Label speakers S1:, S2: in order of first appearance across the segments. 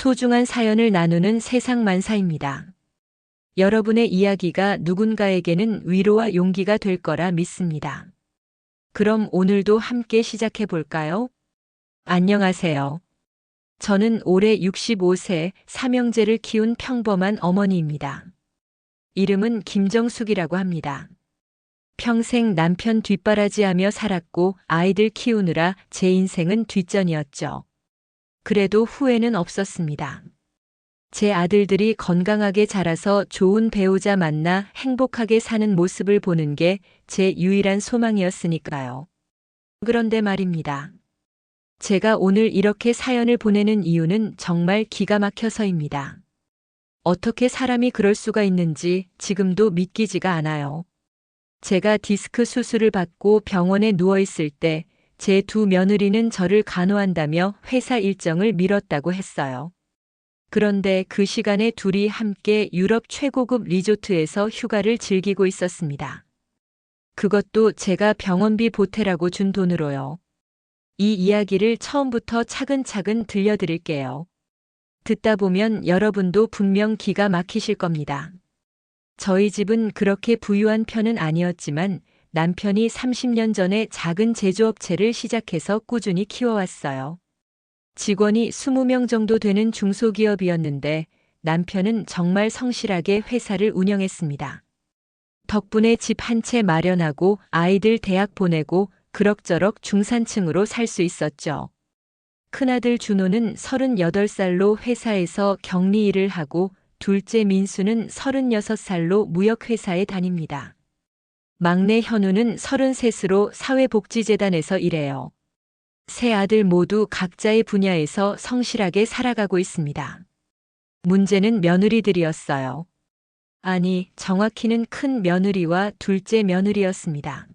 S1: 소중한 사연을 나누는 세상만사입니다. 여러분의 이야기가 누군가에게는 위로와 용기가 될 거라 믿습니다. 그럼 오늘도 함께 시작해 볼까요? 안녕하세요. 저는 올해 65세 삼형제를 키운 평범한 어머니입니다. 이름은 김정숙이라고 합니다. 평생 남편 뒷바라지하며 살았고 아이들 키우느라 제 인생은 뒷전이었죠. 그래도 후회는 없었습니다. 제 아들들이 건강하게 자라서 좋은 배우자 만나 행복하게 사는 모습을 보는 게 제 유일한 소망이었으니까요. 그런데 말입니다. 제가 오늘 이렇게 사연을 보내는 이유는 정말 기가 막혀서입니다. 어떻게 사람이 그럴 수가 있는지 지금도 믿기지가 않아요. 제가 디스크 수술을 받고 병원에 누워 있을 때 제 두 며느리는 저를 간호한다며 회사 일정을 미뤘다고 했어요. 그런데 그 시간에 둘이 함께 유럽 최고급 리조트에서 휴가를 즐기고 있었습니다. 그것도 제가 병원비 보태라고 준 돈으로요. 이 이야기를 처음부터 차근차근 들려드릴게요. 듣다 보면 여러분도 분명 기가 막히실 겁니다. 저희 집은 그렇게 부유한 편은 아니었지만 남편이 30년 전에 작은 제조업체를 시작해서 꾸준히 키워왔어요. 직원이 20명 정도 되는 중소기업이었는데 남편은 정말 성실하게 회사를 운영했습니다. 덕분에 집 한 채 마련하고 아이들 대학 보내고 그럭저럭 중산층으로 살 수 있었죠. 큰아들 준호는 38살로 회사에서 격리 일을 하고 둘째 민수는 36살로 무역회사에 다닙니다. 막내 현우는 33으로 사회복지재단에서 일해요. 세 아들 모두 각자의 분야에서 성실하게 살아가고 있습니다. 문제는 며느리들이었어요. 아니, 정확히는 큰 며느리와 둘째 며느리였습니다.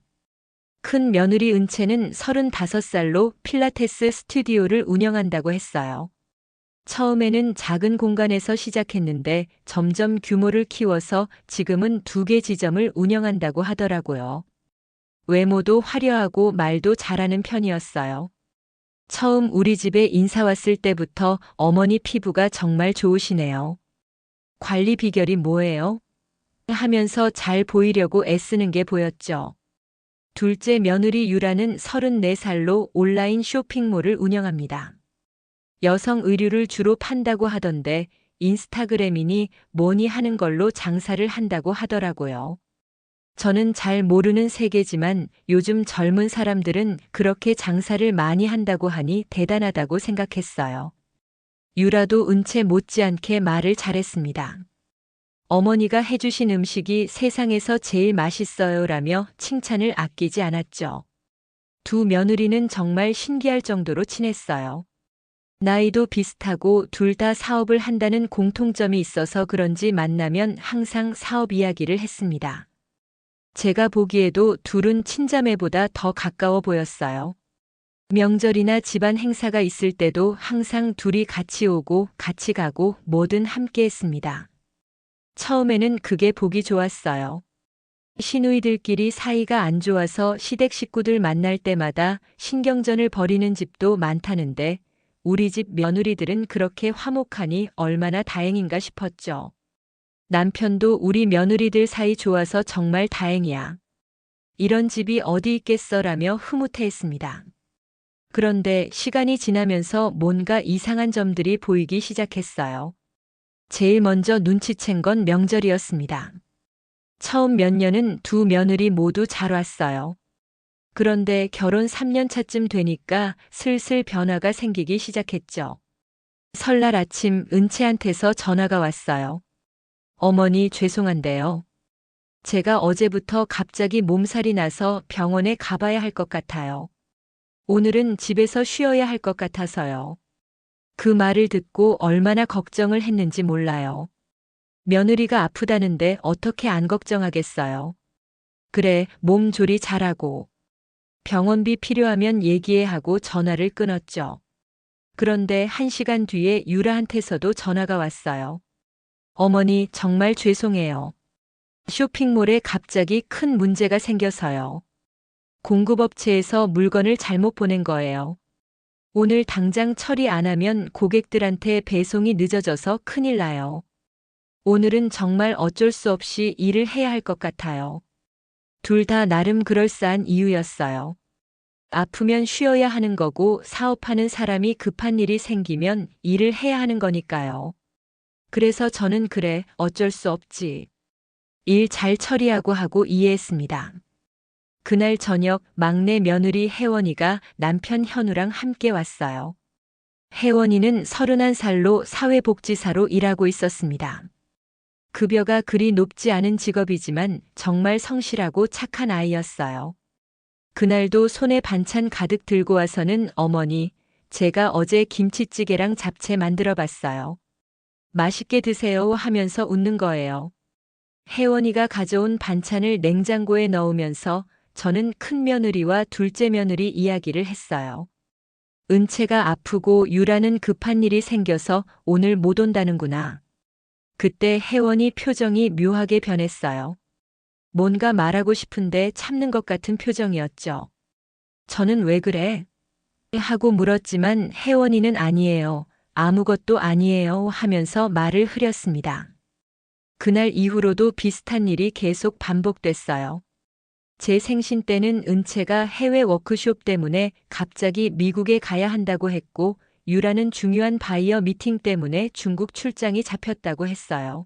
S1: 큰 며느리 은채는 35살로 필라테스 스튜디오를 운영한다고 했어요. 처음에는 작은 공간에서 시작했는데 점점 규모를 키워서 지금은 2개 지점을 운영한다고 하더라고요. 외모도 화려하고 말도 잘하는 편이었어요. 처음 우리 집에 인사 왔을 때부터 어머니 피부가 정말 좋으시네요. 관리 비결이 뭐예요? 하면서 잘 보이려고 애쓰는 게 보였죠. 둘째 며느리 유라는 34살로 온라인 쇼핑몰을 운영합니다. 여성 의류를 주로 판다고 하던데 인스타그램이니 뭐니 하는 걸로 장사를 한다고 하더라고요. 저는 잘 모르는 세계지만 요즘 젊은 사람들은 그렇게 장사를 많이 한다고 하니 대단하다고 생각했어요. 유라도 은채 못지않게 말을 잘했습니다. 어머니가 해주신 음식이 세상에서 제일 맛있어요라며 칭찬을 아끼지 않았죠. 두 며느리는 정말 신기할 정도로 친했어요. 나이도 비슷하고 둘 다 사업을 한다는 공통점이 있어서 그런지 만나면 항상 사업 이야기를 했습니다. 제가 보기에도 둘은 친자매보다 더 가까워 보였어요. 명절이나 집안 행사가 있을 때도 항상 둘이 같이 오고 같이 가고 뭐든 함께 했습니다. 처음에는 그게 보기 좋았어요. 시누이들끼리 사이가 안 좋아서 시댁 식구들 만날 때마다 신경전을 벌이는 집도 많다는데 우리 집 며느리들은 그렇게 화목하니 얼마나 다행인가 싶었죠. 남편도 우리 며느리들 사이 좋아서 정말 다행이야. 이런 집이 어디 있겠어라며 흐뭇해했습니다. 그런데 시간이 지나면서 뭔가 이상한 점들이 보이기 시작했어요. 제일 먼저 눈치챈 건 명절이었습니다. 처음 몇 년은 두 며느리 모두 잘 왔어요. 그런데 결혼 3년 차쯤 되니까 슬슬 변화가 생기기 시작했죠. 설날 아침 은채한테서 전화가 왔어요. 어머니 죄송한데요. 제가 어제부터 갑자기 몸살이 나서 병원에 가봐야 할 것 같아요. 오늘은 집에서 쉬어야 할 것 같아서요. 그 말을 듣고 얼마나 걱정을 했는지 몰라요. 며느리가 아프다는데 어떻게 안 걱정하겠어요. 그래, 몸 조리 잘하고. 병원비 필요하면 얘기해 하고 전화를 끊었죠. 그런데 1시간 뒤에 유라한테서도 전화가 왔어요. 어머니 정말 죄송해요. 쇼핑몰에 갑자기 큰 문제가 생겨서요. 공급업체에서 물건을 잘못 보낸 거예요. 오늘 당장 처리 안 하면 고객들한테 배송이 늦어져서 큰일 나요. 오늘은 정말 어쩔 수 없이 일을 해야 할 것 같아요. 둘 다 나름 그럴싸한 이유였어요. 아프면 쉬어야 하는 거고 사업하는 사람이 급한 일이 생기면 일을 해야 하는 거니까요. 그래서 저는 그래, 어쩔 수 없지. 일 잘 처리하고 하고 이해했습니다. 그날 저녁 막내 며느리 혜원이가 남편 현우랑 함께 왔어요. 혜원이는 31살로 사회복지사로 일하고 있었습니다. 급여가 그리 높지 않은 직업이지만 정말 성실하고 착한 아이였어요. 그날도 손에 반찬 가득 들고 와서는 어머니, 제가 어제 김치찌개랑 잡채 만들어 봤어요. 맛있게 드세요 하면서 웃는 거예요. 혜원이가 가져온 반찬을 냉장고에 넣으면서 저는 큰 며느리와 둘째 며느리 이야기를 했어요. 은채가 아프고 유라는 급한 일이 생겨서 오늘 못 온다는구나. 그때 혜원이 표정이 묘하게 변했어요. 뭔가 말하고 싶은데 참는 것 같은 표정이었죠. 저는 왜 그래? 하고 물었지만 혜원이는 아니에요. 아무것도 아니에요 하면서 말을 흐렸습니다. 그날 이후로도 비슷한 일이 계속 반복됐어요. 제 생신 때는 은채가 해외 워크숍 때문에 갑자기 미국에 가야 한다고 했고, 유라는 중요한 바이어 미팅 때문에 중국 출장이 잡혔다고 했어요.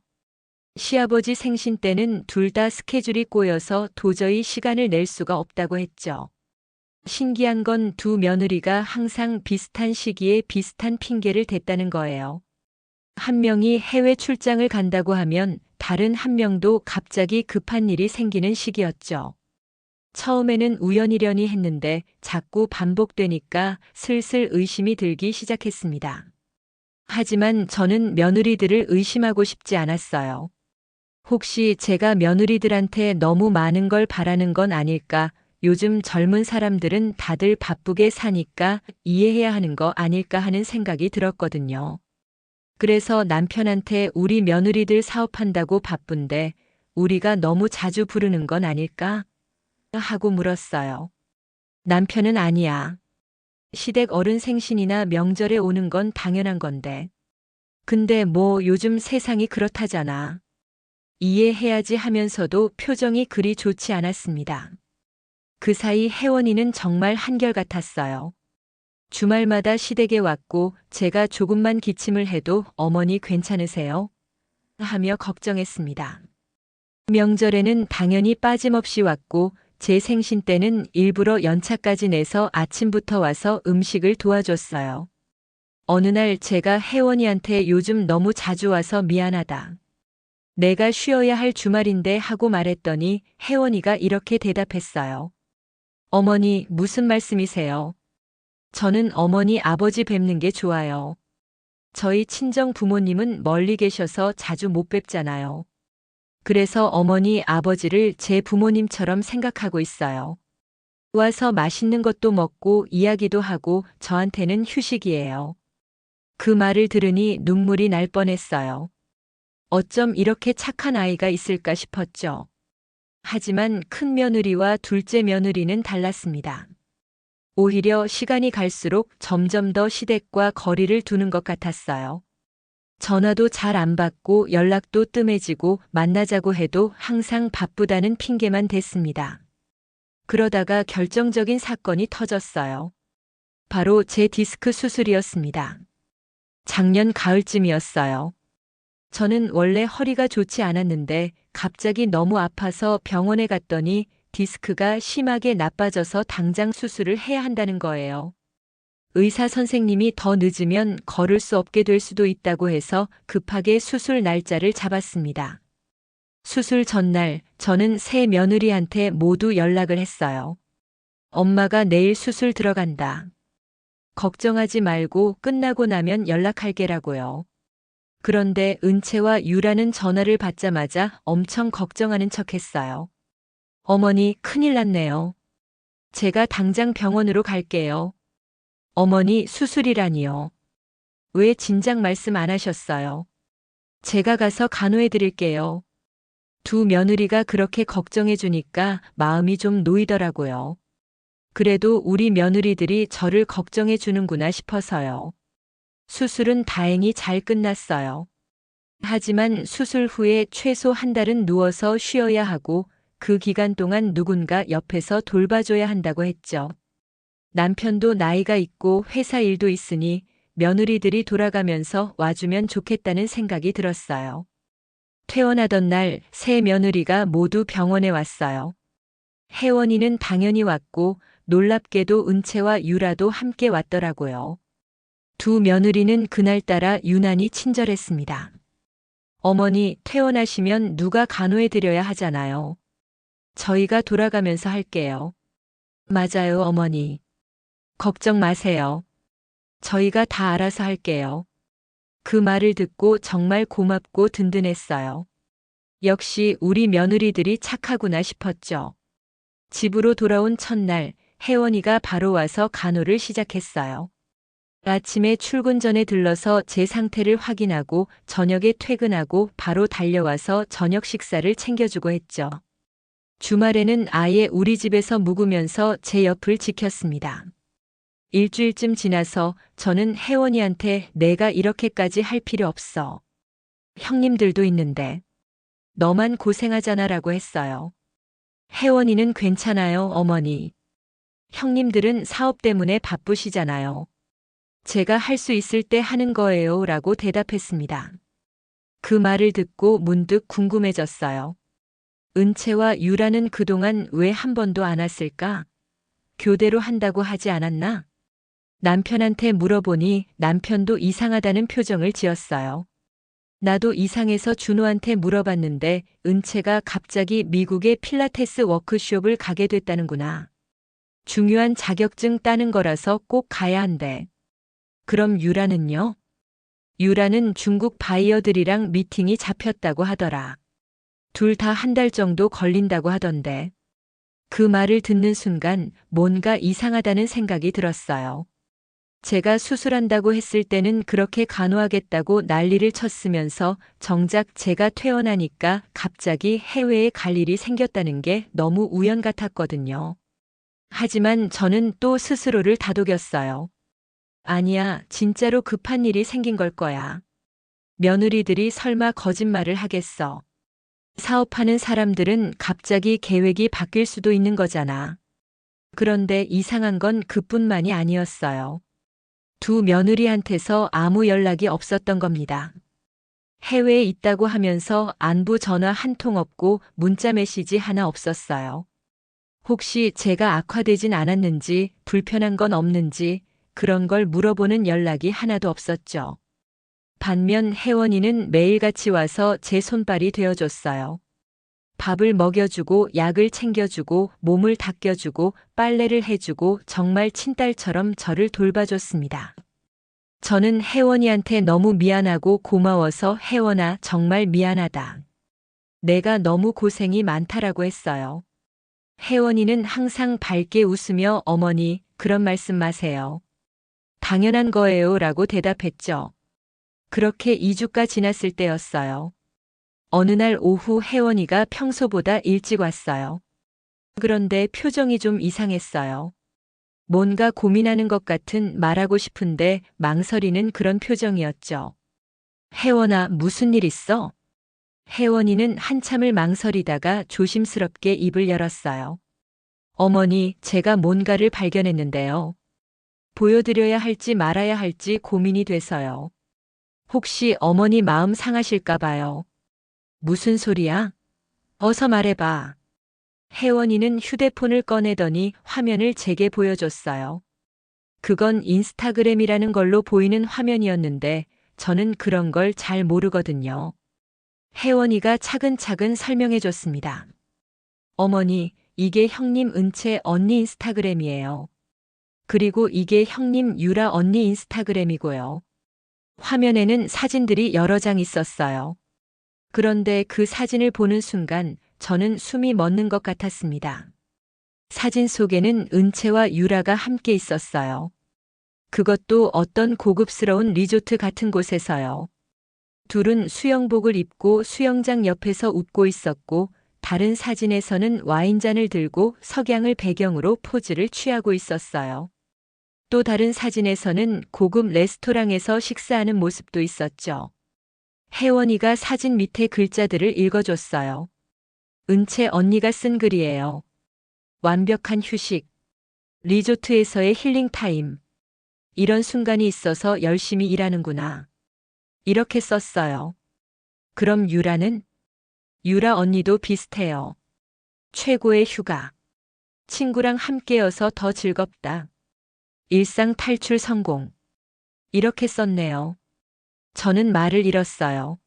S1: 시아버지 생신 때는 둘 다 스케줄이 꼬여서 도저히 시간을 낼 수가 없다고 했죠. 신기한 건 두 며느리가 항상 비슷한 시기에 비슷한 핑계를 댔다는 거예요. 한 명이 해외 출장을 간다고 하면 다른 한 명도 갑자기 급한 일이 생기는 시기였죠. 처음에는 우연이려니 했는데 자꾸 반복되니까 슬슬 의심이 들기 시작했습니다. 하지만 저는 며느리들을 의심하고 싶지 않았어요. 혹시 제가 며느리들한테 너무 많은 걸 바라는 건 아닐까? 요즘 젊은 사람들은 다들 바쁘게 사니까 이해해야 하는 거 아닐까 하는 생각이 들었거든요. 그래서 남편한테 우리 며느리들 사업한다고 바쁜데 우리가 너무 자주 부르는 건 아닐까? 하고 물었어요. 남편은 아니야. 시댁 어른 생신이나 명절에 오는 건 당연한 건데. 근데 뭐 요즘 세상이 그렇다잖아. 이해해야지 하면서도 표정이 그리 좋지 않았습니다. 그 사이 혜원이는 정말 한결같았어요. 주말마다 시댁에 왔고 제가 조금만 기침을 해도 어머니 괜찮으세요? 하며 걱정했습니다. 명절에는 당연히 빠짐없이 왔고 제 생신 때는 일부러 연차까지 내서 아침부터 와서 음식을 도와줬어요. 어느 날 제가 혜원이한테 요즘 너무 자주 와서 미안하다. 내가 쉬어야 할 주말인데 하고 말했더니 혜원이가 이렇게 대답했어요. 어머니, 무슨 말씀이세요? 저는 어머니 아버지 뵙는 게 좋아요. 저희 친정 부모님은 멀리 계셔서 자주 못 뵙잖아요. 그래서 어머니 아버지를 제 부모님처럼 생각하고 있어요. 와서 맛있는 것도 먹고 이야기도 하고 저한테는 휴식이에요. 그 말을 들으니 눈물이 날 뻔했어요. 어쩜 이렇게 착한 아이가 있을까 싶었죠. 하지만 큰 며느리와 둘째 며느리는 달랐습니다. 오히려 시간이 갈수록 점점 더 시댁과 거리를 두는 것 같았어요. 전화도 잘 안 받고 연락도 뜸해지고 만나자고 해도 항상 바쁘다는 핑계만 댔습니다. 그러다가 결정적인 사건이 터졌어요. 바로 제 디스크 수술이었습니다. 작년 가을쯤이었어요. 저는 원래 허리가 좋지 않았는데 갑자기 너무 아파서 병원에 갔더니 디스크가 심하게 나빠져서 당장 수술을 해야 한다는 거예요. 의사 선생님이 더 늦으면 걸을 수 없게 될 수도 있다고 해서 급하게 수술 날짜를 잡았습니다. 수술 전날 저는 새 며느리한테 모두 연락을 했어요. 엄마가 내일 수술 들어간다. 걱정하지 말고 끝나고 나면 연락할게라고요. 그런데 은채와 유라는 전화를 받자마자 엄청 걱정하는 척했어요. 어머니, 큰일 났네요. 제가 당장 병원으로 갈게요. 어머니, 수술이라니요. 왜 진작 말씀 안 하셨어요? 제가 가서 간호해 드릴게요. 두 며느리가 그렇게 걱정해 주니까 마음이 좀 놓이더라고요. 그래도 우리 며느리들이 저를 걱정해 주는구나 싶어서요. 수술은 다행히 잘 끝났어요. 하지만 수술 후에 최소 한 달은 누워서 쉬어야 하고 그 기간 동안 누군가 옆에서 돌봐줘야 한다고 했죠. 남편도 나이가 있고 회사 일도 있으니 며느리들이 돌아가면서 와주면 좋겠다는 생각이 들었어요. 퇴원하던 날 세 며느리가 모두 병원에 왔어요. 혜원이는 당연히 왔고 놀랍게도 은채와 유라도 함께 왔더라고요. 두 며느리는 그날따라 유난히 친절했습니다. 어머니, 퇴원하시면 누가 간호해드려야 하잖아요. 저희가 돌아가면서 할게요. 맞아요, 어머니. 걱정 마세요. 저희가 다 알아서 할게요. 그 말을 듣고 정말 고맙고 든든했어요. 역시 우리 며느리들이 착하구나 싶었죠. 집으로 돌아온 첫날, 혜원이가 바로 와서 간호를 시작했어요. 아침에 출근 전에 들러서 제 상태를 확인하고 저녁에 퇴근하고 바로 달려와서 저녁 식사를 챙겨주고 했죠. 주말에는 아예 우리 집에서 묵으면서 제 옆을 지켰습니다. 일주일쯤 지나서 저는 혜원이한테 내가 이렇게까지 할 필요 없어. 형님들도 있는데. 너만 고생하잖아라고 했어요. 혜원이는 괜찮아요, 어머니. 형님들은 사업 때문에 바쁘시잖아요. 제가 할 수 있을 때 하는 거예요 라고 대답했습니다. 그 말을 듣고 문득 궁금해졌어요. 은채와 유라는 그동안 왜 한 번도 안 왔을까? 교대로 한다고 하지 않았나? 남편한테 물어보니 남편도 이상하다는 표정을 지었어요. 나도 이상해서 준호한테 물어봤는데 은채가 갑자기 미국에 필라테스 워크숍을 가게 됐다는구나. 중요한 자격증 따는 거라서 꼭 가야 한대. 그럼 유라는요? 유라는 중국 바이어들이랑 미팅이 잡혔다고 하더라. 둘 다 한 달 정도 걸린다고 하던데. 그 말을 듣는 순간 뭔가 이상하다는 생각이 들었어요. 제가 수술한다고 했을 때는 그렇게 간호하겠다고 난리를 쳤으면서 정작 제가 퇴원하니까 갑자기 해외에 갈 일이 생겼다는 게 너무 우연 같았거든요. 하지만 저는 또 스스로를 다독였어요. 아니야, 진짜로 급한 일이 생긴 걸 거야. 며느리들이 설마 거짓말을 하겠어. 사업하는 사람들은 갑자기 계획이 바뀔 수도 있는 거잖아. 그런데 이상한 건 그뿐만이 아니었어요. 두 며느리한테서 아무 연락이 없었던 겁니다. 해외에 있다고 하면서 안부 전화 한 통 없고 문자 메시지 하나 없었어요. 혹시 제가 악화되진 않았는지, 불편한 건 없는지 그런 걸 물어보는 연락이 하나도 없었죠. 반면 혜원이는 매일같이 와서 제 손발이 되어줬어요. 밥을 먹여주고 약을 챙겨주고 몸을 닦여주고 빨래를 해주고 정말 친딸처럼 저를 돌봐줬습니다. 저는 혜원이한테 너무 미안하고 고마워서 혜원아 정말 미안하다. 내가 너무 고생이 많다라고 했어요. 혜원이는 항상 밝게 웃으며 어머니 그런 말씀 마세요. 당연한 거예요 라고 대답했죠. 그렇게 2주가 지났을 때였어요. 어느 날 오후 혜원이가 평소보다 일찍 왔어요. 그런데 표정이 좀 이상했어요. 뭔가 고민하는 것 같은 말하고 싶은데 망설이는 그런 표정이었죠. 혜원아, 무슨 일 있어? 혜원이는 한참을 망설이다가 조심스럽게 입을 열었어요. 어머니, 제가 뭔가를 발견했는데요. 보여드려야 할지 말아야 할지 고민이 돼서요. 혹시 어머니 마음 상하실까 봐요. 무슨 소리야? 어서 말해봐. 혜원이는 휴대폰을 꺼내더니 화면을 제게 보여줬어요. 그건 인스타그램이라는 걸로 보이는 화면이었는데 저는 그런 걸 잘 모르거든요. 혜원이가 차근차근 설명해줬습니다. 어머니, 이게 형님 은채 언니 인스타그램이에요. 그리고 이게 형님 유라 언니 인스타그램이고요. 화면에는 사진들이 여러 장 있었어요. 그런데 그 사진을 보는 순간 저는 숨이 멎는 것 같았습니다. 사진 속에는 은채와 유라가 함께 있었어요. 그것도 어떤 고급스러운 리조트 같은 곳에서요. 둘은 수영복을 입고 수영장 옆에서 웃고 있었고 다른 사진에서는 와인잔을 들고 석양을 배경으로 포즈를 취하고 있었어요. 또 다른 사진에서는 고급 레스토랑에서 식사하는 모습도 있었죠. 혜원이가 사진 밑에 글자들을 읽어줬어요. 은채 언니가 쓴 글이에요. 완벽한 휴식, 리조트에서의 힐링 타임. 이런 순간이 있어서 열심히 일하는구나. 이렇게 썼어요. 그럼 유라는? 유라 언니도 비슷해요. 최고의 휴가. 친구랑 함께여서 더 즐겁다. 일상 탈출 성공. 이렇게 썼네요. 저는 말을 잃었어요.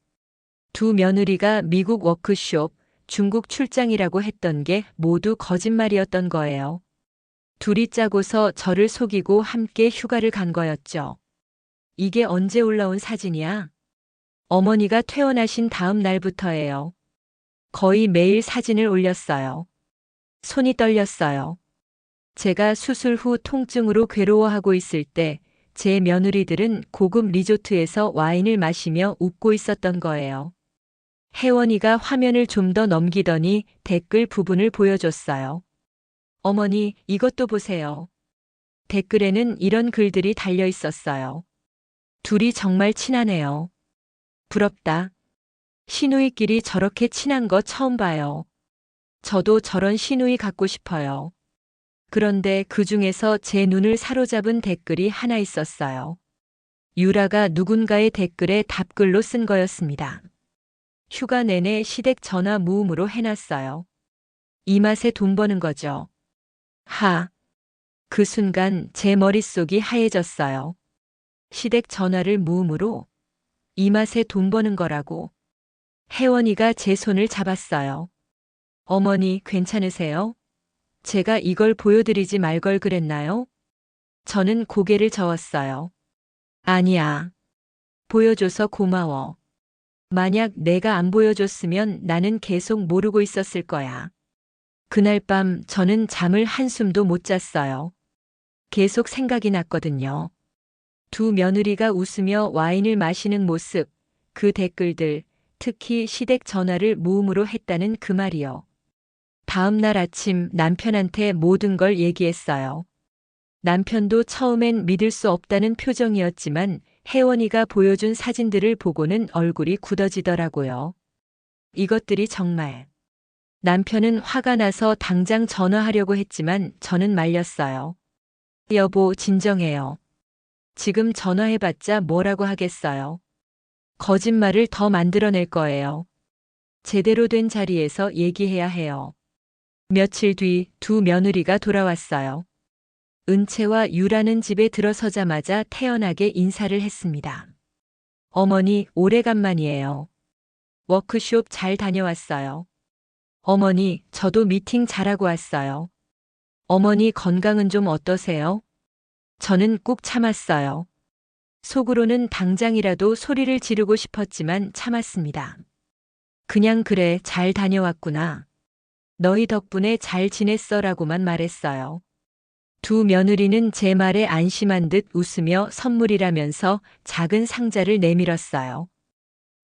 S1: 두 며느리가 미국 워크숍, 중국 출장이라고 했던 게 모두 거짓말이었던 거예요. 둘이 짜고서 저를 속이고 함께 휴가를 간 거였죠. 이게 언제 올라온 사진이야? 어머니가 퇴원하신 다음 날부터예요. 거의 매일 사진을 올렸어요. 손이 떨렸어요. 제가 수술 후 통증으로 괴로워하고 있을 때 제 며느리들은 고급 리조트에서 와인을 마시며 웃고 있었던 거예요. 혜원이가 화면을 좀 더 넘기더니 댓글 부분을 보여줬어요. 어머니, 이것도 보세요. 댓글에는 이런 글들이 달려 있었어요. 둘이 정말 친하네요. 부럽다. 시누이끼리 저렇게 친한 거 처음 봐요. 저도 저런 시누이 갖고 싶어요. 그런데 그 중에서 제 눈을 사로잡은 댓글이 하나 있었어요. 유라가 누군가의 댓글에 답글로 쓴 거였습니다. 휴가 내내 시댁 전화 무음으로 해놨어요. 이 맛에 돈 버는 거죠. 그 순간 제 머릿속이 하얘졌어요. 시댁 전화를 무음으로? 이 맛에 돈 버는 거라고. 혜원이가 제 손을 잡았어요. 어머니, 괜찮으세요? 제가 이걸 보여드리지 말 걸 그랬나요? 저는 고개를 저었어요. 아니야. 보여줘서 고마워. 만약 내가 안 보여줬으면 나는 계속 모르고 있었을 거야. 그날 밤 저는 잠을 한숨도 못 잤어요. 계속 생각이 났거든요. 두 며느리가 웃으며 와인을 마시는 모습, 그 댓글들, 특히 시댁 전화를 무음으로 했다는 그 말이요. 다음 날 아침 남편한테 모든 걸 얘기했어요. 남편도 처음엔 믿을 수 없다는 표정이었지만 혜원이가 보여준 사진들을 보고는 얼굴이 굳어지더라고요. 이것들이 정말. 남편은 화가 나서 당장 전화하려고 했지만 저는 말렸어요. 여보, 진정해요. 지금 전화해봤자 뭐라고 하겠어요. 거짓말을 더 만들어낼 거예요. 제대로 된 자리에서 얘기해야 해요. 며칠 뒤 두 며느리가 돌아왔어요. 은채와 유라는 집에 들어서자마자 태연하게 인사를 했습니다. 어머니, 오래간만이에요. 워크숍 잘 다녀왔어요. 어머니, 저도 미팅 잘하고 왔어요. 어머니 건강은 좀 어떠세요? 저는 꾹 참았어요. 속으로는 당장이라도 소리를 지르고 싶었지만 참았습니다. 그냥 그래, 잘 다녀왔구나. 너희 덕분에 잘 지냈어라고만 말했어요. 두 며느리는 제 말에 안심한 듯 웃으며 선물이라면서 작은 상자를 내밀었어요.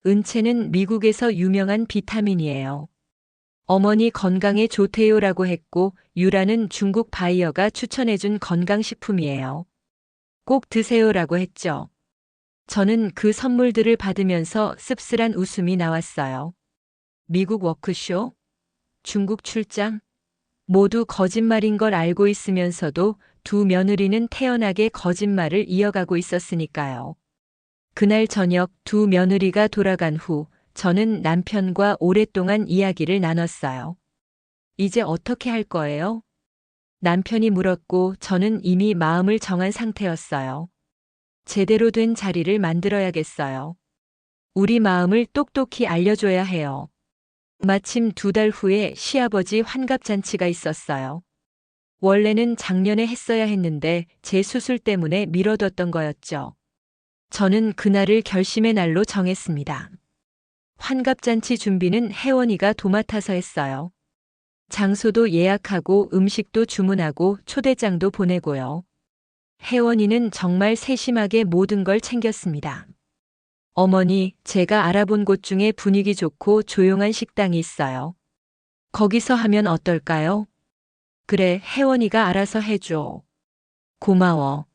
S1: 은채는 미국에서 유명한 비타민이에요. 어머니 건강에 좋대요라고 했고 유라는 중국 바이어가 추천해준 건강식품이에요. 꼭 드세요라고 했죠. 저는 그 선물들을 받으면서 씁쓸한 웃음이 나왔어요. 미국 워크숍? 중국 출장? 모두 거짓말인 걸 알고 있으면서도 두 며느리는 태연하게 거짓말을 이어가고 있었으니까요. 그날 저녁 두 며느리가 돌아간 후 저는 남편과 오랫동안 이야기를 나눴어요. 이제 어떻게 할 거예요? 남편이 물었고 저는 이미 마음을 정한 상태였어요. 제대로 된 자리를 만들어야겠어요. 우리 마음을 똑똑히 알려줘야 해요. 마침 2달 후에 시아버지 환갑잔치가 있었어요. 원래는 작년에 했어야 했는데 제 수술 때문에 미뤄뒀던 거였죠. 저는 그날을 결심의 날로 정했습니다. 환갑잔치 준비는 혜원이가 도맡아서 했어요. 장소도 예약하고 음식도 주문하고 초대장도 보내고요. 혜원이는 정말 세심하게 모든 걸 챙겼습니다. 어머니, 제가 알아본 곳 중에 분위기 좋고 조용한 식당이 있어요. 거기서 하면 어떨까요? 그래, 혜원이가 알아서 해줘. 고마워.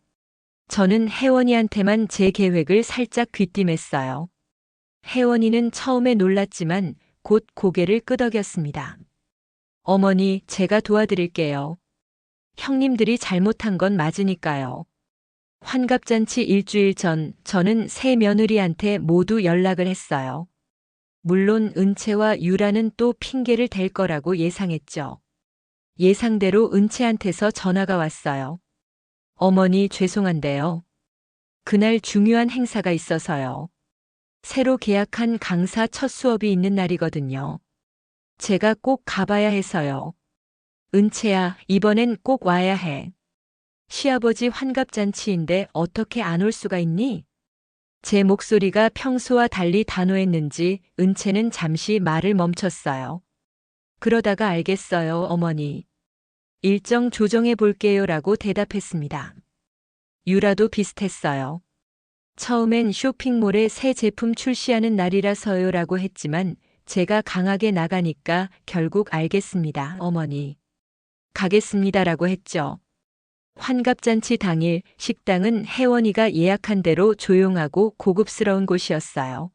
S1: 저는 혜원이한테만 제 계획을 살짝 귀띔했어요. 혜원이는 처음에 놀랐지만 곧 고개를 끄덕였습니다. 어머니, 제가 도와드릴게요. 형님들이 잘못한 건 맞으니까요. 환갑잔치 일주일 전 저는 새 며느리한테 모두 연락을 했어요. 물론 은채와 유라는 또 핑계를 댈 거라고 예상했죠. 예상대로 은채한테서 전화가 왔어요. 어머니, 죄송한데요. 그날 중요한 행사가 있어서요. 새로 계약한 강사 첫 수업이 있는 날이거든요. 제가 꼭 가봐야 해서요. 은채야, 이번엔 꼭 와야 해. 시아버지 환갑잔치인데 어떻게 안 올 수가 있니? 제 목소리가 평소와 달리 단호했는지 은채는 잠시 말을 멈췄어요. 그러다가 알겠어요, 어머니. 일정 조정해 볼게요 라고 대답했습니다. 유라도 비슷했어요. 처음엔 쇼핑몰에 새 제품 출시하는 날이라서요 라고 했지만 제가 강하게 나가니까 결국 알겠습니다, 어머니. 가겠습니다 라고 했죠. 환갑잔치 당일 식당은 혜원이가 예약한 대로 조용하고 고급스러운 곳이었어요.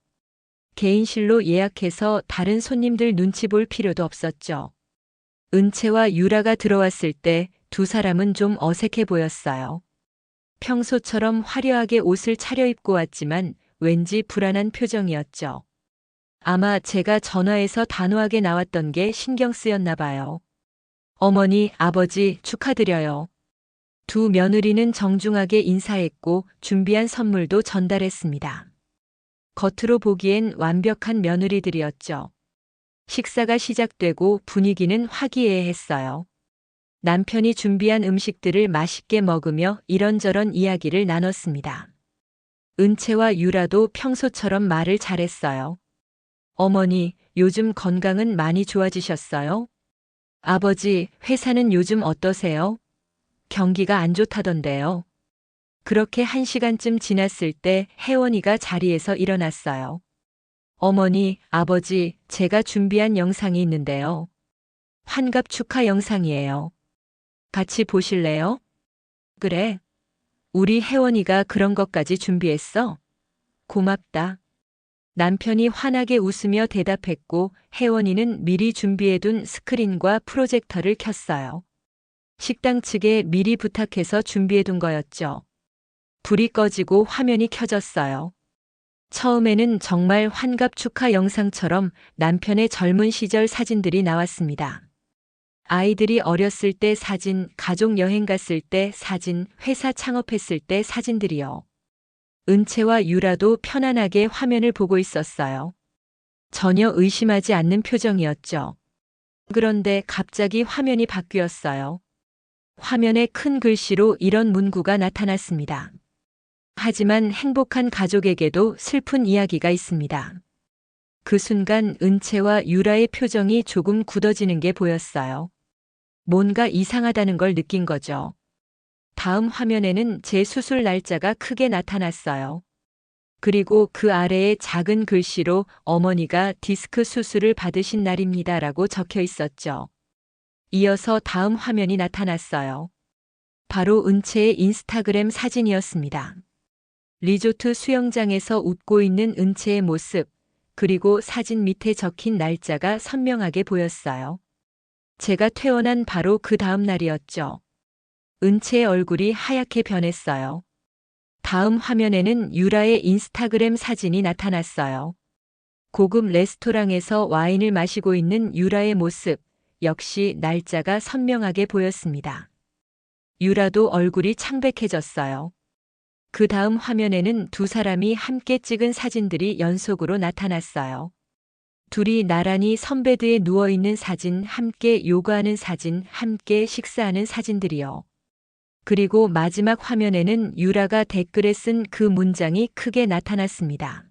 S1: 개인실로 예약해서 다른 손님들 눈치 볼 필요도 없었죠. 은채와 유라가 들어왔을 때 두 사람은 좀 어색해 보였어요. 평소처럼 화려하게 옷을 차려입고 왔지만 왠지 불안한 표정이었죠. 아마 제가 전화해서 단호하게 나왔던 게 신경 쓰였나 봐요. 어머니, 아버지 축하드려요. 두 며느리는 정중하게 인사했고 준비한 선물도 전달했습니다. 겉으로 보기엔 완벽한 며느리들이었죠. 식사가 시작되고 분위기는 화기애애했어요. 남편이 준비한 음식들을 맛있게 먹으며 이런저런 이야기를 나눴습니다. 은채와 유라도 평소처럼 말을 잘했어요. 어머니, 요즘 건강은 많이 좋아지셨어요? 아버지, 회사는 요즘 어떠세요? 경기가 안 좋다던데요. 그렇게 1시간쯤 지났을 때 혜원이가 자리에서 일어났어요. 어머니, 아버지, 제가 준비한 영상이 있는데요. 환갑 축하 영상이에요. 같이 보실래요? 그래. 우리 혜원이가 그런 것까지 준비했어? 고맙다. 남편이 환하게 웃으며 대답했고 혜원이는 미리 준비해둔 스크린과 프로젝터를 켰어요. 식당 측에 미리 부탁해서 준비해둔 거였죠. 불이 꺼지고 화면이 켜졌어요. 처음에는 정말 환갑 축하 영상처럼 남편의 젊은 시절 사진들이 나왔습니다. 아이들이 어렸을 때 사진, 가족 여행 갔을 때 사진, 회사 창업했을 때 사진들이요. 은채와 유라도 편안하게 화면을 보고 있었어요. 전혀 의심하지 않는 표정이었죠. 그런데 갑자기 화면이 바뀌었어요. 화면에 큰 글씨로 이런 문구가 나타났습니다. 하지만 행복한 가족에게도 슬픈 이야기가 있습니다. 그 순간 은채와 유라의 표정이 조금 굳어지는 게 보였어요. 뭔가 이상하다는 걸 느낀 거죠. 다음 화면에는 제 수술 날짜가 크게 나타났어요. 그리고 그 아래에 작은 글씨로 어머니가 디스크 수술을 받으신 날입니다라고 적혀 있었죠. 이어서 다음 화면이 나타났어요. 바로 은채의 인스타그램 사진이었습니다. 리조트 수영장에서 웃고 있는 은채의 모습, 그리고 사진 밑에 적힌 날짜가 선명하게 보였어요. 제가 퇴원한 바로 그 다음 날이었죠. 은채의 얼굴이 하얗게 변했어요. 다음 화면에는 유라의 인스타그램 사진이 나타났어요. 고급 레스토랑에서 와인을 마시고 있는 유라의 모습, 역시 날짜가 선명하게 보였습니다. 유라도 얼굴이 창백해졌어요. 그 다음 화면에는 두 사람이 함께 찍은 사진들이 연속으로 나타났어요. 둘이 나란히 선베드에 누워있는 사진, 함께 요가하는 사진, 함께 식사하는 사진들이요. 그리고 마지막 화면에는 유라가 댓글에 쓴 그 문장이 크게 나타났습니다.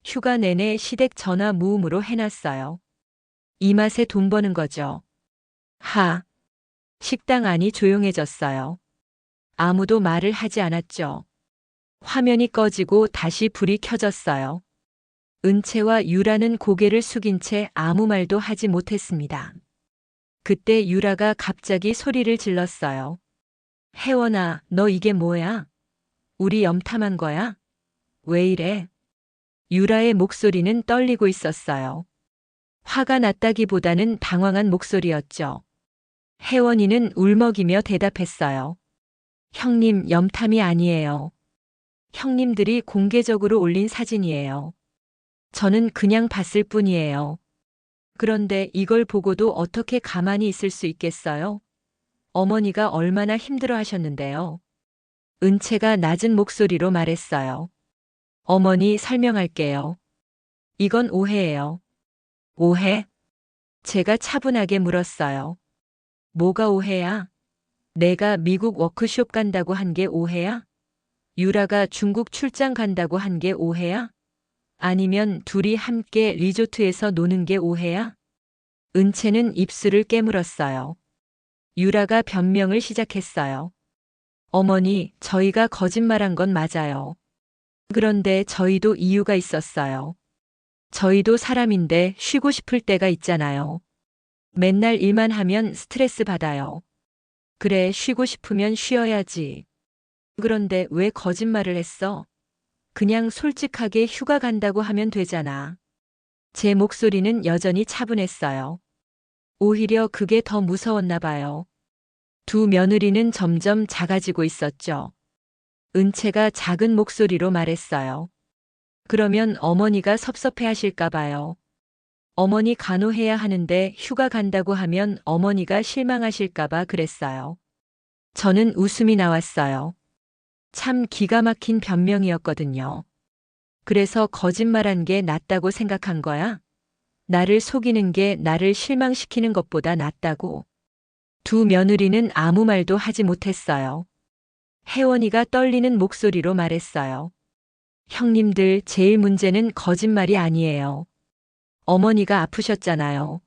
S1: 휴가 내내 시댁 전화 무음으로 해놨어요. 이 맛에 돈 버는 거죠. 하. 식당 안이 조용해졌어요. 아무도 말을 하지 않았죠. 화면이 꺼지고 다시 불이 켜졌어요. 은채와 유라는 고개를 숙인 채 아무 말도 하지 못했습니다. 그때 유라가 갑자기 소리를 질렀어요. 혜원아, 너 이게 뭐야? 우리 염탐한 거야? 왜 이래? 유라의 목소리는 떨리고 있었어요. 화가 났다기보다는 당황한 목소리였죠. 혜원이는 울먹이며 대답했어요. 형님, 염탐이 아니에요. 형님들이 공개적으로 올린 사진이에요. 저는 그냥 봤을 뿐이에요. 그런데 이걸 보고도 어떻게 가만히 있을 수 있겠어요? 어머니가 얼마나 힘들어 하셨는데요. 은채가 낮은 목소리로 말했어요. 어머니, 설명할게요. 이건 오해예요. 오해? 제가 차분하게 물었어요. 뭐가 오해야? 내가 미국 워크숍 간다고 한 게 오해야? 유라가 중국 출장 간다고 한 게 오해야? 아니면 둘이 함께 리조트에서 노는 게 오해야? 은채는 입술을 깨물었어요. 유라가 변명을 시작했어요. 어머니, 저희가 거짓말한 건 맞아요. 그런데 저희도 이유가 있었어요. 저희도 사람인데 쉬고 싶을 때가 있잖아요. 맨날 일만 하면 스트레스 받아요. 그래, 쉬고 싶으면 쉬어야지. 그런데 왜 거짓말을 했어? 그냥 솔직하게 휴가 간다고 하면 되잖아. 제 목소리는 여전히 차분했어요. 오히려 그게 더 무서웠나 봐요. 두 며느리는 점점 작아지고 있었죠. 은채가 작은 목소리로 말했어요. 그러면 어머니가 섭섭해 하실까 봐요. 어머니 간호해야 하는데 휴가 간다고 하면 어머니가 실망하실까 봐 그랬어요. 저는 웃음이 나왔어요. 참 기가 막힌 변명이었거든요. 그래서 거짓말한 게 낫다고 생각한 거야? 나를 속이는 게 나를 실망시키는 것보다 낫다고. 두 며느리는 아무 말도 하지 못했어요. 혜원이가 떨리는 목소리로 말했어요. 형님들, 제일 문제는 거짓말이 아니에요. 어머니가 아프셨잖아요.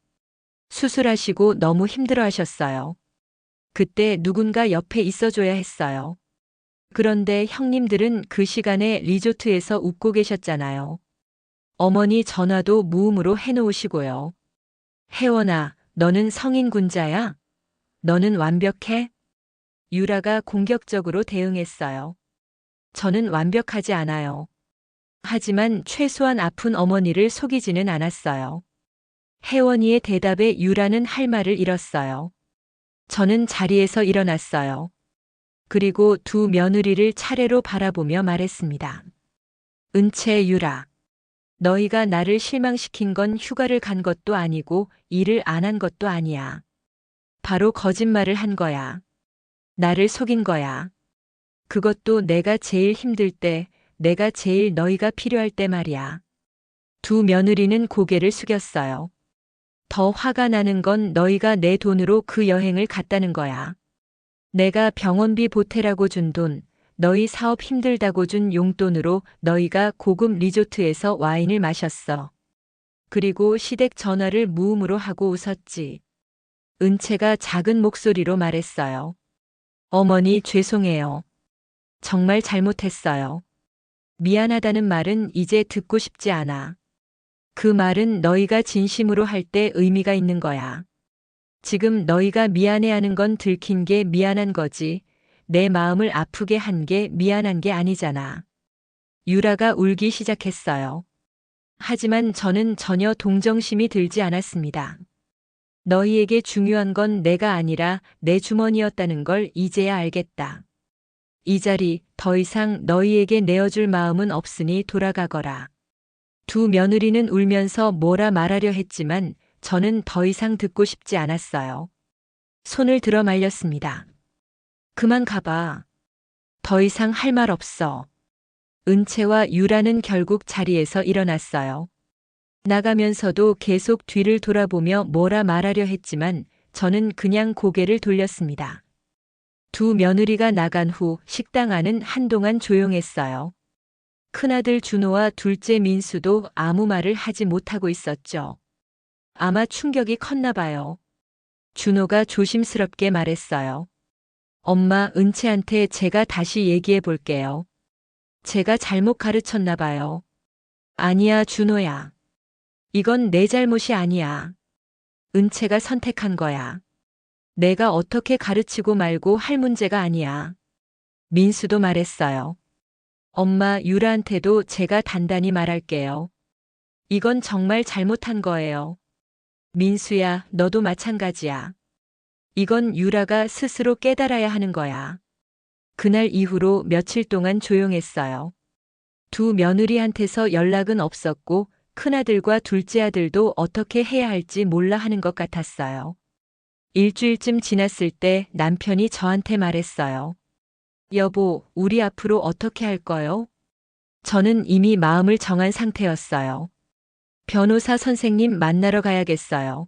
S1: 수술하시고 너무 힘들어 하셨어요. 그때 누군가 옆에 있어줘야 했어요. 그런데 형님들은 그 시간에 리조트에서 웃고 계셨잖아요. 어머니 전화도 무음으로 해놓으시고요. 혜원아, 너는 성인 군자야? 너는 완벽해? 유라가 공격적으로 대응했어요. 저는 완벽하지 않아요. 하지만 최소한 아픈 어머니를 속이지는 않았어요. 혜원이의 대답에 유라는 할 말을 잃었어요. 저는 자리에서 일어났어요. 그리고 두 며느리를 차례로 바라보며 말했습니다. 은채, 유라. 너희가 나를 실망시킨 건 휴가를 간 것도 아니고 일을 안 한 것도 아니야. 바로 거짓말을 한 거야. 나를 속인 거야. 그것도 내가 제일 힘들 때, 내가 제일 너희가 필요할 때 말이야. 두 며느리는 고개를 숙였어요. 더 화가 나는 건 너희가 내 돈으로 그 여행을 갔다는 거야. 내가 병원비 보태라고 준 돈, 너희 사업 힘들다고 준 용돈으로 너희가 고급 리조트에서 와인을 마셨어. 그리고 시댁 전화를 무음으로 하고 웃었지. 은채가 작은 목소리로 말했어요. 어머니, 죄송해요. 정말 잘못했어요. 미안하다는 말은 이제 듣고 싶지 않아. 그 말은 너희가 진심으로 할 때 의미가 있는 거야. 지금 너희가 미안해하는 건 들킨 게 미안한 거지. 내 마음을 아프게 한 게 미안한 게 아니잖아. 유라가 울기 시작했어요. 하지만 저는 전혀 동정심이 들지 않았습니다. 너희에게 중요한 건 내가 아니라 내 주머니였다는 걸 이제야 알겠다. 이 자리 더 이상 너희에게 내어줄 마음은 없으니 돌아가거라. 두 며느리는 울면서 뭐라 말하려 했지만 저는 더 이상 듣고 싶지 않았어요. 손을 들어 말렸습니다. 그만 가봐. 더 이상 할 말 없어. 은채와 유라는 결국 자리에서 일어났어요. 나가면서도 계속 뒤를 돌아보며 뭐라 말하려 했지만 저는 그냥 고개를 돌렸습니다. 두 며느리가 나간 후 식당 안은 한동안 조용했어요. 큰아들 준호와 둘째 민수도 아무 말을 하지 못하고 있었죠. 아마 충격이 컸나 봐요. 준호가 조심스럽게 말했어요. 엄마, 은채한테 제가 다시 얘기해 볼게요. 제가 잘못 가르쳤나 봐요. 아니야, 준호야. 이건 내 잘못이 아니야. 은채가 선택한 거야. 내가 어떻게 가르치고 말고 할 문제가 아니야. 민수도 말했어요. 엄마, 유라한테도 제가 단단히 말할게요. 이건 정말 잘못한 거예요. 민수야, 너도 마찬가지야. 이건 유라가 스스로 깨달아야 하는 거야. 그날 이후로 며칠 동안 조용했어요. 두 며느리한테서 연락은 없었고 큰아들과 둘째 아들도 어떻게 해야 할지 몰라 하는 것 같았어요. 일주일쯤 지났을 때 남편이 저한테 말했어요. 여보, 우리 앞으로 어떻게 할 거요? 저는 이미 마음을 정한 상태였어요. 변호사 선생님 만나러 가야겠어요.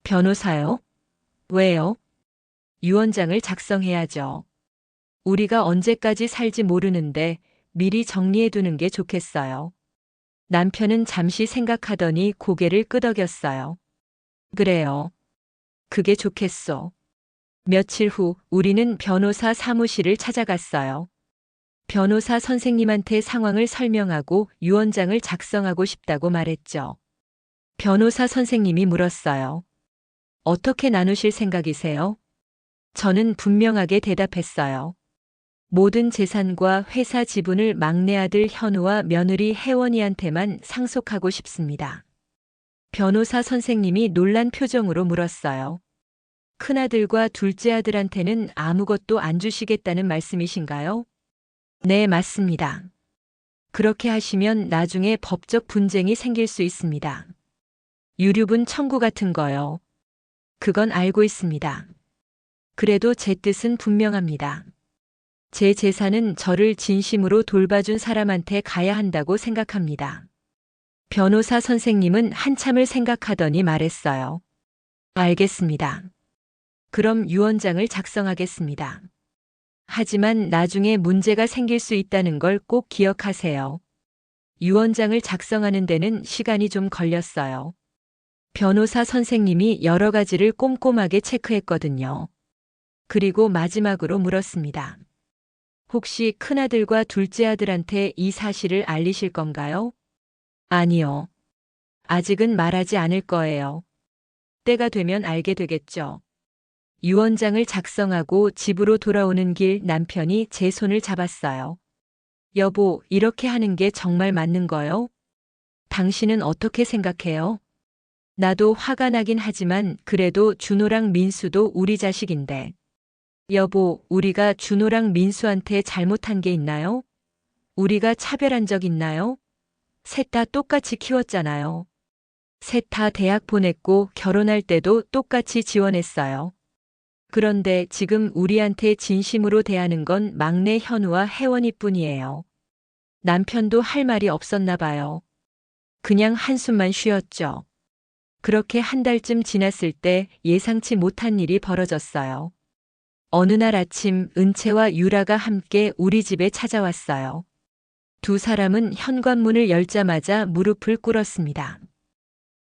S1: 변호사요? 왜요? 유언장을 작성해야죠. 우리가 언제까지 살지 모르는데 미리 정리해 두는 게 좋겠어요. 남편은 잠시 생각하더니 고개를 끄덕였어요. 그래요. 그게 좋겠소. 며칠 후 우리는 변호사 사무실을 찾아갔어요. 변호사 선생님한테 상황을 설명하고 유언장을 작성하고 싶다고 말했죠. 변호사 선생님이 물었어요. 어떻게 나누실 생각이세요? 저는 분명하게 대답했어요. 모든 재산과 회사 지분을 막내 아들 현우와 며느리 혜원이한테만 상속하고 싶습니다. 변호사 선생님이 놀란 표정으로 물었어요. 큰아들과 둘째 아들한테는 아무것도 안 주시겠다는 말씀이신가요? 네, 맞습니다. 그렇게 하시면 나중에 법적 분쟁이 생길 수 있습니다. 유류분 청구 같은 거요. 그건 알고 있습니다. 그래도 제 뜻은 분명합니다. 제 재산은 저를 진심으로 돌봐준 사람한테 가야 한다고 생각합니다. 변호사 선생님은 한참을 생각하더니 말했어요. 알겠습니다. 그럼 유언장을 작성하겠습니다. 하지만 나중에 문제가 생길 수 있다는 걸 꼭 기억하세요. 유언장을 작성하는 데는 시간이 좀 걸렸어요. 변호사 선생님이 여러 가지를 꼼꼼하게 체크했거든요. 그리고 마지막으로 물었습니다. 혹시 큰아들과 둘째 아들한테 이 사실을 알리실 건가요? 아니요. 아직은 말하지 않을 거예요. 때가 되면 알게 되겠죠. 유언장을 작성하고 집으로 돌아오는 길 남편이 제 손을 잡았어요. 여보, 이렇게 하는 게 정말 맞는 거요? 당신은 어떻게 생각해요? 나도 화가 나긴 하지만 그래도 준호랑 민수도 우리 자식인데. 여보, 우리가 준호랑 민수한테 잘못한 게 있나요? 우리가 차별한 적 있나요? 셋 다 똑같이 키웠잖아요. 셋 다 대학 보냈고 결혼할 때도 똑같이 지원했어요. 그런데 지금 우리한테 진심으로 대하는 건 막내 현우와 혜원이뿐이에요. 남편도 할 말이 없었나 봐요. 그냥 한숨만 쉬었죠. 그렇게 한 달쯤 지났을 때 예상치 못한 일이 벌어졌어요. 어느 날 아침 은채와 유라가 함께 우리 집에 찾아왔어요. 두 사람은 현관문을 열자마자 무릎을 꿇었습니다.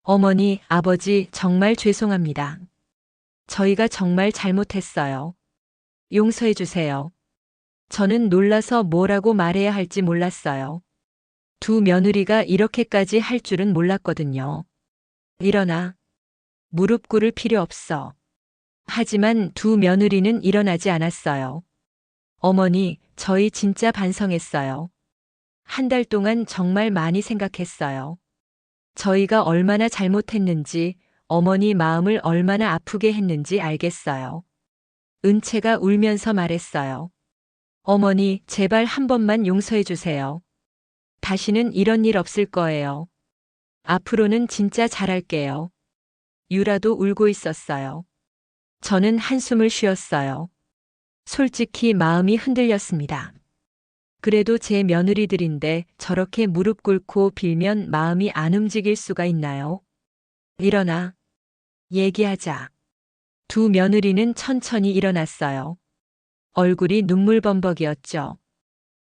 S1: 어머니, 아버지, 정말 죄송합니다. 저희가 정말 잘못했어요. 용서해 주세요. 저는 놀라서 뭐라고 말해야 할지 몰랐어요. 두 며느리가 이렇게까지 할 줄은 몰랐거든요. 일어나. 무릎 꿇을 필요 없어. 하지만 두 며느리는 일어나지 않았어요. 어머니, 저희 진짜 반성했어요. 한 달 동안 정말 많이 생각했어요. 저희가 얼마나 잘못했는지, 어머니 마음을 얼마나 아프게 했는지 알겠어요. 은채가 울면서 말했어요. 어머니, 제발 한 번만 용서해 주세요. 다시는 이런 일 없을 거예요. 앞으로는 진짜 잘할게요. 유라도 울고 있었어요. 저는 한숨을 쉬었어요. 솔직히 마음이 흔들렸습니다. 그래도 제 며느리들인데 저렇게 무릎 꿇고 빌면 마음이 안 움직일 수가 있나요? 일어나. 얘기하자. 두 며느리는 천천히 일어났어요. 얼굴이 눈물범벅이었죠.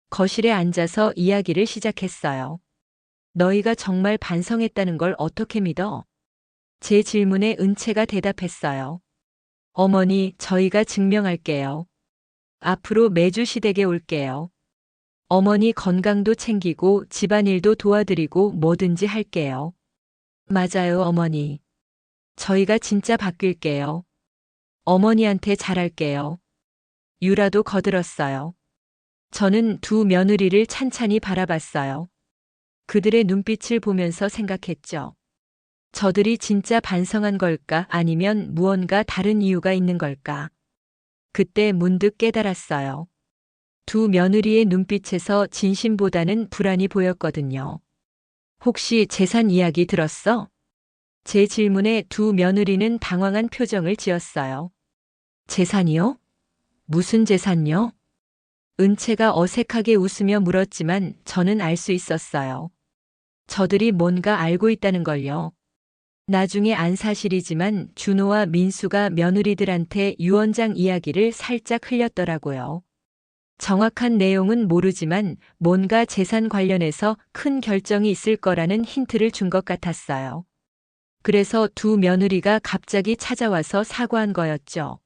S1: 거실에 앉아서 이야기를 시작했어요. 너희가 정말 반성했다는 걸 어떻게 믿어? 제 질문에 은채가 대답했어요. 어머니, 저희가 증명할게요. 앞으로 매주 시댁에 올게요. 어머니 건강도 챙기고 집안일도 도와드리고 뭐든지 할게요. 맞아요, 어머니. 저희가 진짜 바뀔게요. 어머니한테 잘할게요. 유라도 거들었어요. 저는 두 며느리를 찬찬히 바라봤어요. 그들의 눈빛을 보면서 생각했죠. 저들이 진짜 반성한 걸까 아니면 무언가 다른 이유가 있는 걸까? 그때 문득 깨달았어요. 두 며느리의 눈빛에서 진심보다는 불안이 보였거든요. 혹시 재산 이야기 들었어? 제 질문에 두 며느리는 당황한 표정을 지었어요. 재산이요? 무슨 재산요? 은채가 어색하게 웃으며 물었지만 저는 알 수 있었어요. 저들이 뭔가 알고 있다는 걸요. 나중에 안 사실이지만 준호와 민수가 며느리들한테 유언장 이야기를 살짝 흘렸더라고요. 정확한 내용은 모르지만 뭔가 재산 관련해서 큰 결정이 있을 거라는 힌트를 준 것 같았어요. 그래서 두 며느리가 갑자기 찾아와서 사과한 거였죠.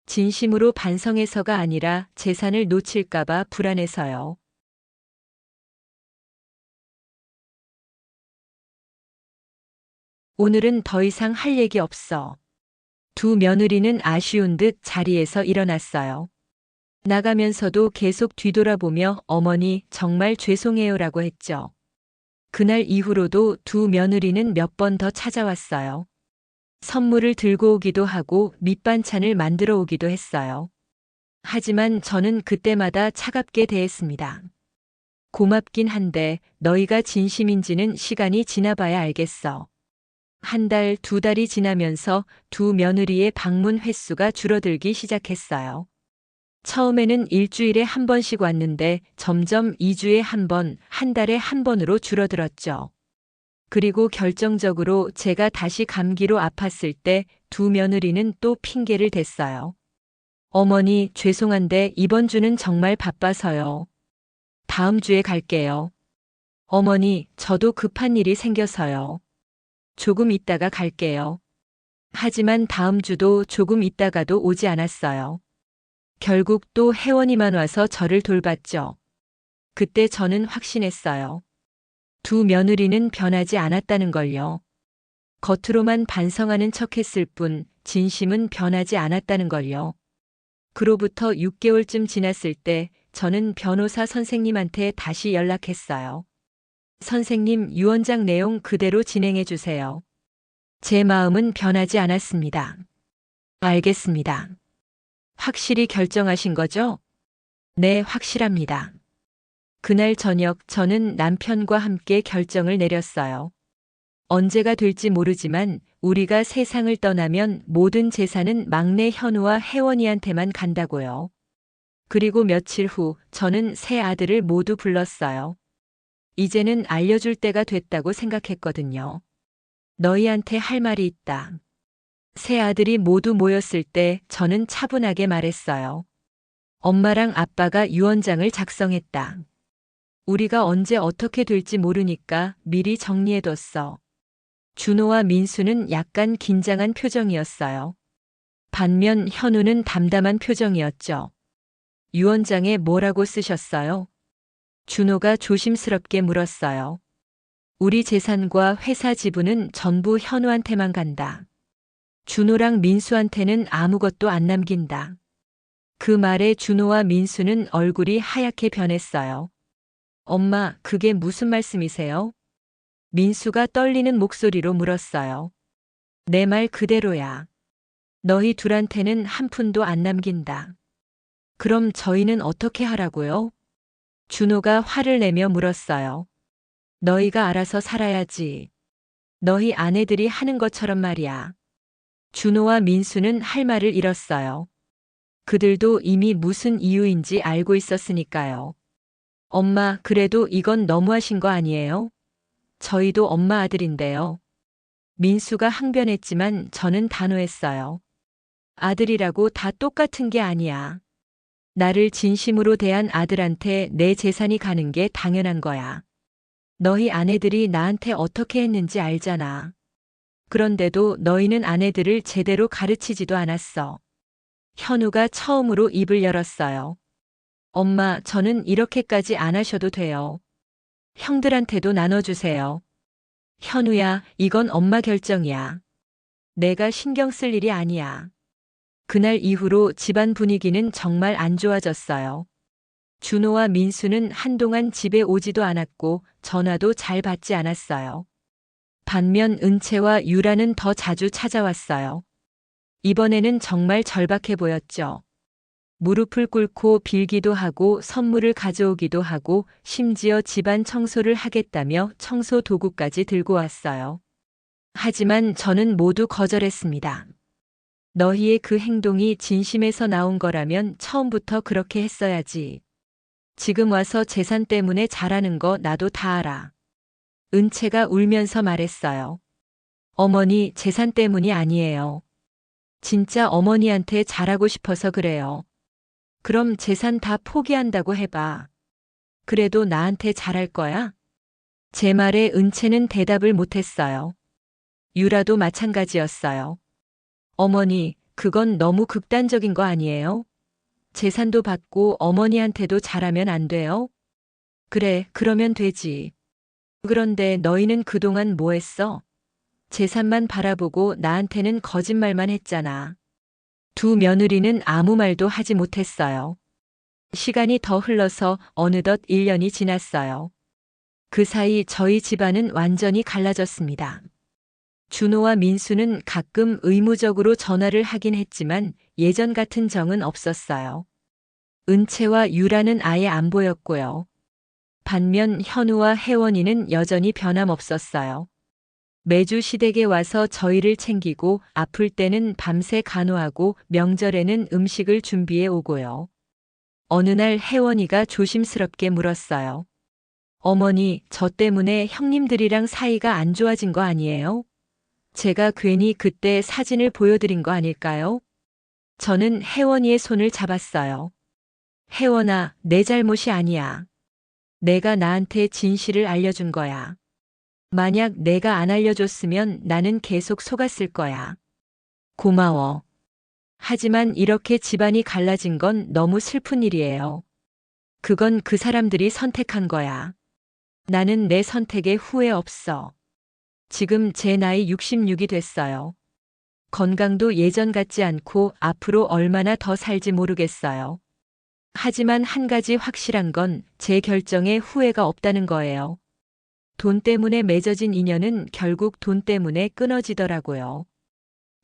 S1: 진심으로 반성해서가 아니라 재산을 놓칠까봐 불안해서요. 오늘은 더 이상 할 얘기 없어. 두 며느리는 아쉬운 듯 자리에서 일어났어요. 나가면서도 계속 뒤돌아보며 어머니 정말 죄송해요라고 했죠. 그날 이후로도 두 며느리는 몇 번 더 찾아왔어요. 선물을 들고 오기도 하고 밑반찬을 만들어 오기도 했어요. 하지만 저는 그때마다 차갑게 대했습니다. 고맙긴 한데 너희가 진심인지는 시간이 지나봐야 알겠어. 한 달, 두 달이 지나면서 두 며느리의 방문 횟수가 줄어들기 시작했어요. 처음에는 일주일에 한 번씩 왔는데 점점 2주에 한 번, 한 달에 한 번으로 줄어들었죠. 그리고 결정적으로 제가 다시 감기로 아팠을 때 두 며느리는 또 핑계를 댔어요. 어머니, 죄송한데 이번 주는 정말 바빠서요. 다음 주에 갈게요. 어머니, 저도 급한 일이 생겨서요. 조금 있다가 갈게요. 하지만 다음 주도 조금 있다가도 오지 않았어요. 결국 또 혜원이만 와서 저를 돌봤죠. 그때 저는 확신했어요. 두 며느리는 변하지 않았다는 걸요. 겉으로만 반성하는 척했을 뿐 진심은 변하지 않았다는 걸요. 그로부터 6개월쯤 지났을 때 저는 변호사 선생님한테 다시 연락했어요. 선생님, 유언장 내용 그대로 진행해 주세요. 제 마음은 변하지 않았습니다. 알겠습니다. 확실히 결정하신 거죠? 네, 확실합니다. 그날 저녁 저는 남편과 함께 결정을 내렸어요. 언제가 될지 모르지만 우리가 세상을 떠나면 모든 재산은 막내 현우와 혜원이한테만 간다고요. 그리고 며칠 후 저는 세 아들을 모두 불렀어요. 이제는 알려줄 때가 됐다고 생각했거든요. 너희한테 할 말이 있다. 세 아들이 모두 모였을 때 저는 차분하게 말했어요. 엄마랑 아빠가 유언장을 작성했다. 우리가 언제 어떻게 될지 모르니까 미리 정리해뒀어. 준호와 민수는 약간 긴장한 표정이었어요. 반면 현우는 담담한 표정이었죠. 유언장에 뭐라고 쓰셨어요? 준호가 조심스럽게 물었어요. 우리 재산과 회사 지분은 전부 현우한테만 간다. 준호랑 민수한테는 아무것도 안 남긴다. 그 말에 준호와 민수는 얼굴이 하얗게 변했어요. 엄마, 그게 무슨 말씀이세요? 민수가 떨리는 목소리로 물었어요. 내 말 그대로야. 너희 둘한테는 한 푼도 안 남긴다. 그럼 저희는 어떻게 하라고요? 준호가 화를 내며 물었어요. 너희가 알아서 살아야지. 너희 아내들이 하는 것처럼 말이야. 준호와 민수는 할 말을 잃었어요. 그들도 이미 무슨 이유인지 알고 있었으니까요. 엄마, 그래도 이건 너무하신 거 아니에요? 저희도 엄마 아들인데요. 민수가 항변했지만 저는 단호했어요. 아들이라고 다 똑같은 게 아니야. 나를 진심으로 대한 아들한테 내 재산이 가는 게 당연한 거야. 너희 아내들이 나한테 어떻게 했는지 알잖아. 그런데도 너희는 아내들을 제대로 가르치지도 않았어. 현우가 처음으로 입을 열었어요. 엄마, 저는 이렇게까지 안 하셔도 돼요. 형들한테도 나눠주세요. 현우야, 이건 엄마 결정이야. 내가 신경 쓸 일이 아니야. 그날 이후로 집안 분위기는 정말 안 좋아졌어요. 준호와 민수는 한동안 집에 오지도 않았고 전화도 잘 받지 않았어요. 반면 은채와 유라는 더 자주 찾아왔어요. 이번에는 정말 절박해 보였죠. 무릎을 꿇고 빌기도 하고 선물을 가져오기도 하고 심지어 집안 청소를 하겠다며 청소 도구까지 들고 왔어요. 하지만 저는 모두 거절했습니다. 너희의 그 행동이 진심에서 나온 거라면 처음부터 그렇게 했어야지. 지금 와서 재산 때문에 잘하는 거 나도 다 알아. 은채가 울면서 말했어요. 어머니, 재산 때문이 아니에요. 진짜 어머니한테 잘하고 싶어서 그래요. 그럼 재산 다 포기한다고 해봐. 그래도 나한테 잘할 거야? 제 말에 은채는 대답을 못했어요. 유라도 마찬가지였어요. 어머니, 그건 너무 극단적인 거 아니에요? 재산도 받고 어머니한테도 잘하면 안 돼요? 그래, 그러면 되지. 그런데 너희는 그동안 뭐 했어? 재산만 바라보고 나한테는 거짓말만 했잖아. 두 며느리는 아무 말도 하지 못했어요. 시간이 더 흘러서 어느덧 1년이 지났어요. 그 사이 저희 집안은 완전히 갈라졌습니다. 준호와 민수는 가끔 의무적으로 전화를 하긴 했지만 예전 같은 정은 없었어요. 은채와 유라는 아예 안 보였고요. 반면 현우와 혜원이는 여전히 변함없었어요. 매주 시댁에 와서 저희를 챙기고 아플 때는 밤새 간호하고 명절에는 음식을 준비해 오고요. 어느 날 혜원이가 조심스럽게 물었어요. 어머니, 저 때문에 형님들이랑 사이가 안 좋아진 거 아니에요? 제가 괜히 그때 사진을 보여드린 거 아닐까요? 저는 혜원이의 손을 잡았어요. 혜원아, 내 잘못이 아니야. 내가 나한테 진실을 알려준 거야. 만약 내가 안 알려줬으면 나는 계속 속았을 거야. 고마워. 하지만 이렇게 집안이 갈라진 건 너무 슬픈 일이에요. 그건 그 사람들이 선택한 거야. 나는 내 선택에 후회 없어. 지금 제 나이 66이 됐어요. 건강도 예전 같지 않고 앞으로 얼마나 더 살지 모르겠어요. 하지만 한 가지 확실한 건 제 결정에 후회가 없다는 거예요. 돈 때문에 맺어진 인연은 결국 돈 때문에 끊어지더라고요.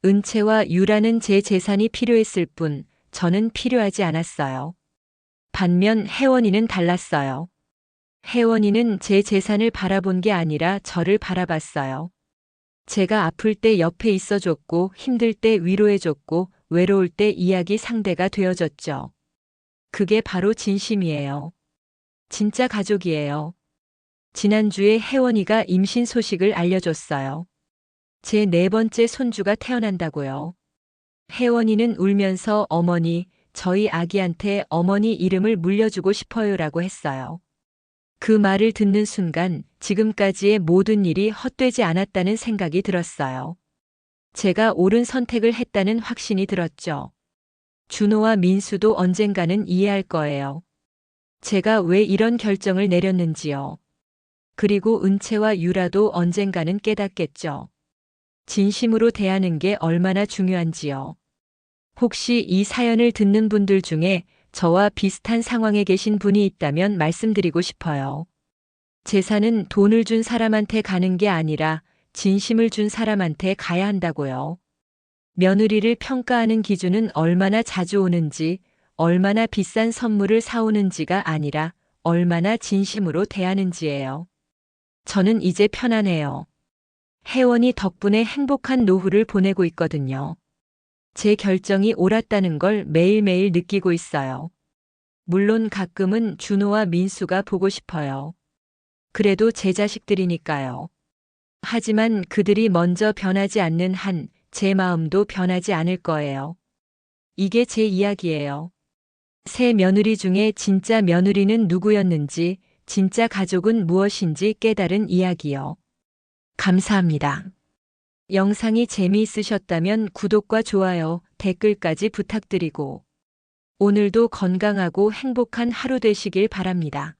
S1: 은채와 유라는 제 재산이 필요했을 뿐 저는 필요하지 않았어요. 반면 혜원이는 달랐어요. 혜원이는 제 재산을 바라본 게 아니라 저를 바라봤어요. 제가 아플 때 옆에 있어줬고 힘들 때 위로해줬고 외로울 때 이야기 상대가 되어줬죠. 그게 바로 진심이에요. 진짜 가족이에요. 지난주에 혜원이가 임신 소식을 알려줬어요. 제 4번째 손주가 태어난다고요. 혜원이는 울면서 어머니, 저희 아기한테 어머니 이름을 물려주고 싶어요라고 했어요. 그 말을 듣는 순간 지금까지의 모든 일이 헛되지 않았다는 생각이 들었어요. 제가 옳은 선택을 했다는 확신이 들었죠. 준호와 민수도 언젠가는 이해할 거예요. 제가 왜 이런 결정을 내렸는지요. 그리고 은채와 유라도 언젠가는 깨닫겠죠. 진심으로 대하는 게 얼마나 중요한지요. 혹시 이 사연을 듣는 분들 중에 저와 비슷한 상황에 계신 분이 있다면 말씀드리고 싶어요. 재산은 돈을 준 사람한테 가는 게 아니라 진심을 준 사람한테 가야 한다고요. 며느리를 평가하는 기준은 얼마나 자주 오는지, 얼마나 비싼 선물을 사오는지가 아니라 얼마나 진심으로 대하는지예요. 저는 이제 편안해요. 혜원이 덕분에 행복한 노후를 보내고 있거든요. 제 결정이 옳았다는 걸 매일매일 느끼고 있어요. 물론 가끔은 준호와 민수가 보고 싶어요. 그래도 제 자식들이니까요. 하지만 그들이 먼저 변하지 않는 한 제 마음도 변하지 않을 거예요. 이게 제 이야기예요. 세 며느리 중에 진짜 며느리는 누구였는지, 진짜 가족은 무엇인지 깨달은 이야기요. 감사합니다. 영상이 재미있으셨다면 구독과 좋아요, 댓글까지 부탁드리고 오늘도 건강하고 행복한 하루 되시길 바랍니다.